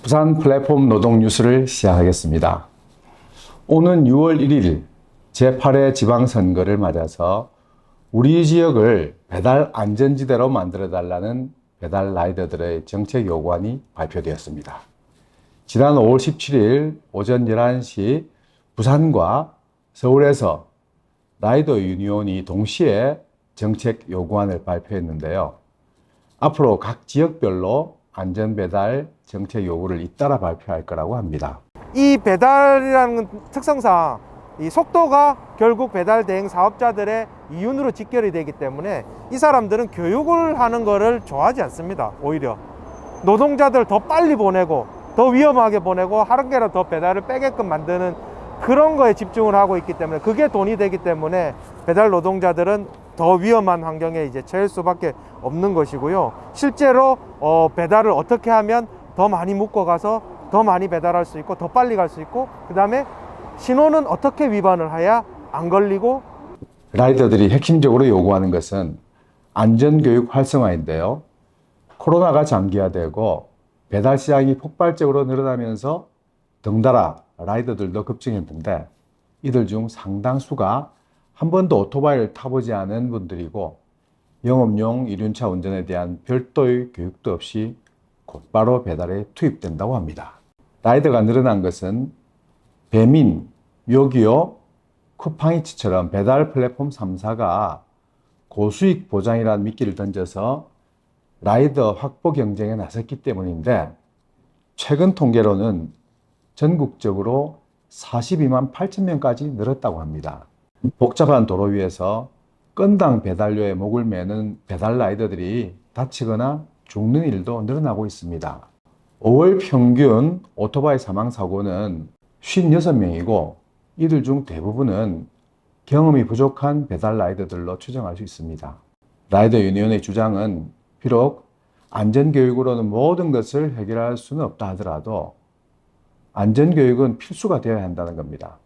부산 플랫폼 노동 뉴스를 시작하겠습니다. 오는 6월 1일 제8회 지방선거를 맞아서 우리 지역을 배달 안전지대로 만들어달라는 배달 라이더들의 정책 요구안이 발표되었습니다. 지난 5월 17일 오전 11시 부산과 서울에서 라이더 유니온이 동시에 정책 요구안을 발표했는데요. 앞으로 각 지역별로 안전배달 정책 요구를 잇따라 발표할 거라고 합니다. 이 배달이라는 특성상 이 속도가 결국 배달 대행 사업자들의 이윤으로 직결이 되기 때문에 이 사람들은 교육을 하는 것을 좋아하지 않습니다. 오히려 노동자들 더 빨리 보내고 더 위험하게 보내고 한 개라도 더 배달을 빼게끔 만드는 그런 거에 집중을 하고 있기 때문에 그게 돈이 되기 때문에 배달 노동자들은 더 위험한 환경에 이제 처할 수밖에 없는 것이고요. 실제로 배달을 어떻게 하면 더 많이 묶어가서 더 많이 배달할 수 있고 더 빨리 갈 수 있고, 그 다음에 신호는 어떻게 위반을 해야 안 걸리고. 라이더들이 핵심적으로 요구하는 것은 안전교육 활성화인데요. 코로나가 장기화되고 배달 시장이 폭발적으로 늘어나면서 덩달아 라이더들도 급증했는데 이들 중 상당수가 한 번도 오토바이를 타보지 않은 분들이고 영업용 이륜차 운전에 대한 별도의 교육도 없이 곧바로 배달에 투입된다고 합니다. 라이더가 늘어난 것은 배민, 요기요, 쿠팡이츠처럼 배달 플랫폼 3사가 고수익 보장이라는 미끼를 던져서 라이더 확보 경쟁에 나섰기 때문인데, 최근 통계로는 전국적으로 42만 8천 명까지 늘었다고 합니다. 복잡한 도로 위에서 건당 배달료에 목을 매는 배달 라이더들이 다치거나 죽는 일도 늘어나고 있습니다. 5월 평균 오토바이 사망 사고는 56명이고 이들 중 대부분은 경험이 부족한 배달 라이더들로 추정할 수 있습니다. 라이더 유니온의 주장은 비록 안전교육으로는 모든 것을 해결할 수는 없다 하더라도 안전교육은 필수가 되어야 한다는 겁니다.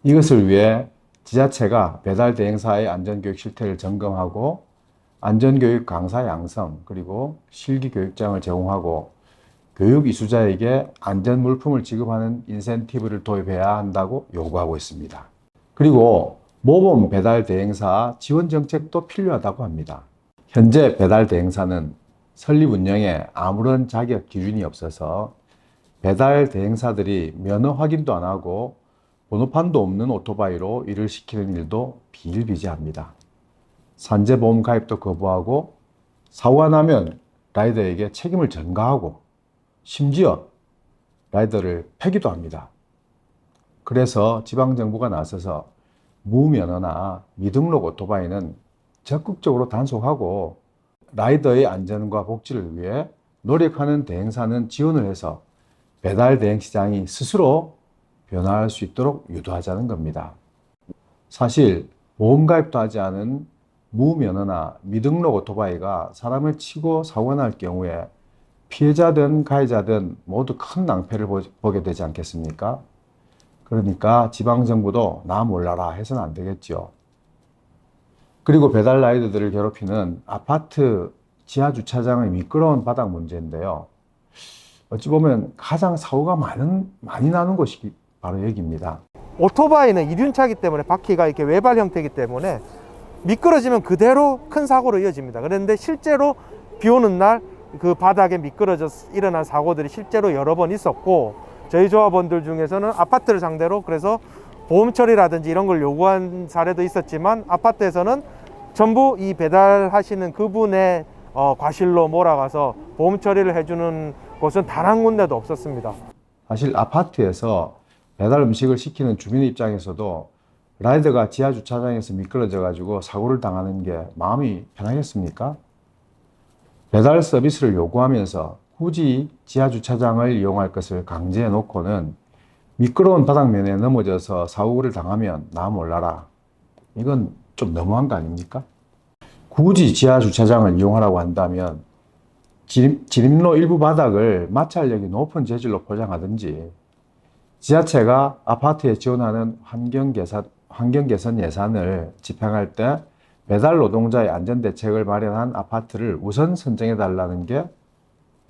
이것을 위해 지자체가 배달 대행사의 안전교육 실태를 점검하고 안전교육 강사 양성, 그리고 실기교육장을 제공하고 교육 이수자에게 안전 물품을 지급하는 인센티브를 도입해야 한다고 요구하고 있습니다. 그리고 모범 배달 대행사 지원 정책도 필요하다고 합니다. 현재 배달 대행사는 설립 운영에 아무런 자격 기준이 없어서 배달 대행사들이 면허 확인도 안 하고 번호판도 없는 오토바이로 일을 시키는 일도 비일비재합니다. 산재보험 가입도 거부하고 사고가 나면 라이더에게 책임을 전가하고 심지어 라이더를 패기도 합니다. 그래서 지방정부가 나서서 무면허나 미등록 오토바이는 적극적으로 단속하고 라이더의 안전과 복지를 위해 노력하는 대행사는 지원을 해서 배달 대행 시장이 스스로 변화할 수 있도록 유도하자는 겁니다. 사실 보험가입도 하지 않은 무면허나 미등록 오토바이가 사람을 치고 사고가 날 경우에 피해자든 가해자든 모두 큰 낭패를 보게 되지 않겠습니까? 그러니까 지방정부도 나 몰라라 해서는 안 되겠죠. 그리고 배달 라이더들을 괴롭히는 아파트 지하주차장의 미끄러운 바닥 문제인데요. 어찌 보면 가장 사고가 많이 나는 곳이 바로 여기입니다. 오토바이는 이륜차이기 때문에 바퀴가 이렇게 외발 형태이기 때문에 미끄러지면 그대로 큰 사고로 이어집니다. 그런데 실제로 비 오는 날 그 바닥에 미끄러져서 일어난 사고들이 실제로 여러 번 있었고, 저희 조합원들 중에서는 아파트를 상대로 그래서 보험 처리라든지 이런 걸 요구한 사례도 있었지만 아파트에서는 전부 이 배달하시는 그분의 과실로 몰아가서 보험 처리를 해주는 곳은 단 한 군데도 없었습니다. 사실 아파트에서 배달 음식을 시키는 주민 입장에서도 라이더가 지하 주차장에서 미끄러져 가지고 사고를 당하는 게 마음이 편하겠습니까? 배달 서비스를 요구하면서 굳이 지하 주차장을 이용할 것을 강제해 놓고는 미끄러운 바닥면에 넘어져서 사고를 당하면 나 몰라라. 이건 좀 너무한 거 아닙니까? 굳이 지하 주차장을 이용하라고 한다면 진입로 일부 바닥을 마찰력이 높은 재질로 포장하든지 지자체가 아파트에 지원하는 환경 환경 개선 예산을 집행할 때 배달 노동자의 안전 대책을 마련한 아파트를 우선 선정해 달라는 게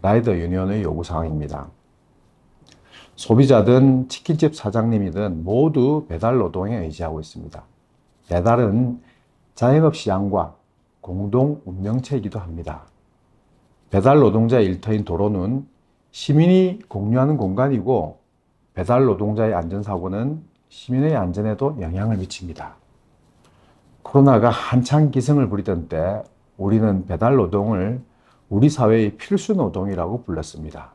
라이더 유니온의 요구 사항입니다. 소비자든 치킨집 사장님이든 모두 배달 노동에 의지하고 있습니다. 배달은 자영업 시장과 공동 운명체이기도 합니다. 배달 노동자의 일터인 도로는 시민이 공유하는 공간이고 배달 노동자의 안전사고는 시민의 안전에도 영향을 미칩니다. 코로나가 한창 기승을 부리던 때 우리는 배달 노동을 우리 사회의 필수 노동이라고 불렀습니다.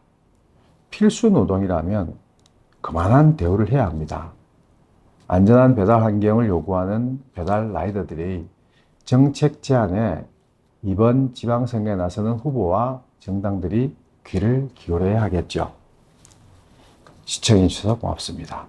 필수 노동이라면 그만한 대우를 해야 합니다. 안전한 배달 환경을 요구하는 배달 라이더들이 정책 제안에 이번 지방선거에 나서는 후보와 정당들이 귀를 기울여야 하겠죠. 시청해 주셔서 고맙습니다.